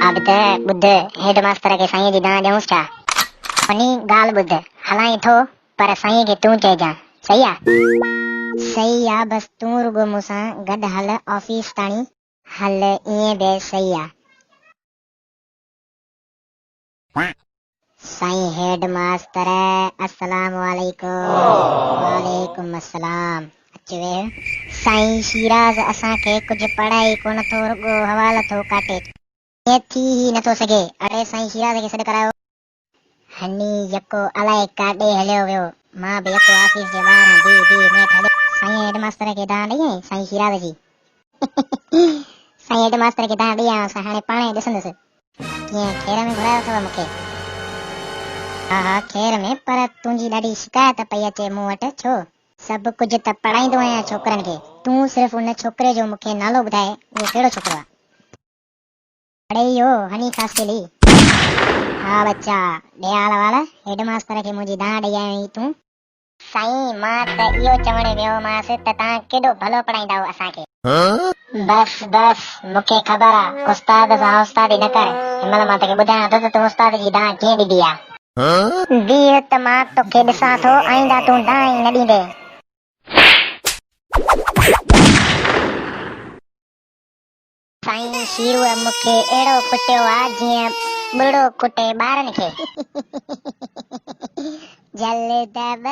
अब त बुध हेड मास्टर के साईं जी दां ॾियूंसि छा। वञी ॻाल्हि ॿुध, हलाई थो पर साईं खे तूं चइजां, सही आ? सही आ, बस तूं रुगो मूंसां गॾु हल ऑफिस ताणी। हल ईअं बि सही आ। साईं हेड मास्टर अस्सलाम वालेकुम। वालेकुम अस्सलाम। अच वेह। साईं शिराज असांखे कुछ पढ़ाई कोन थो, रुगो हवाला थो काटे। ईअं थी ही नथो सघे। अड़े साईं शिराज खे सॾु करायो। हनी यको अलाए काॾे हलियो वियो। मां बि यको ऑफिस जे ॿाहिरां बी नेठ हलियो। साईं हेड मास्टर खे दां ॾई आई साईं शिराज जी। साईं हेड मास्टर खे दां ॾई आयांसि, हाणे पाण ई ॾिसंदुसि कीअं खेर में घुरायो अथव मूंखे। हा खेर में, पर तुंहिंजी ॾाढी शिकायत पई अचे मूं वटि। छो? सभु कुझु त पढ़ाईंदो आहियां छोकिरनि खे। तूं सिर्फ़ उन छोकिरे जो मूंखे नालो ॿुधाए, उहो कहिड़ो छोकिरो आहे? अड़े इहो हनी कास्केली। हा बच्चा, ॾियाल वाल हेड मास्टर खे मुंहिंजी दां ॾई आहीं तूं। साईं मां त इहो चवण वियोमांसि त तव्हां केॾो भलो पढ़ाईंदा असांखे। बस बस, मूंखे ख़बर आहे उस्ताद सां उस्तादी न कर। हिनमहिल मां तोखे ॿुधायां थो त तूं उस्ताद जी दां कीअं ॾिबी आहे। बीह त मां तोखे ॾिसां थो, आईंदा तूं दां ई न ॾींदे। साईं शीरूअ मूंखे अहिड़ो कुटियो आहे जीअं बुढ़ो कुटे ॿारनि खे। जल दब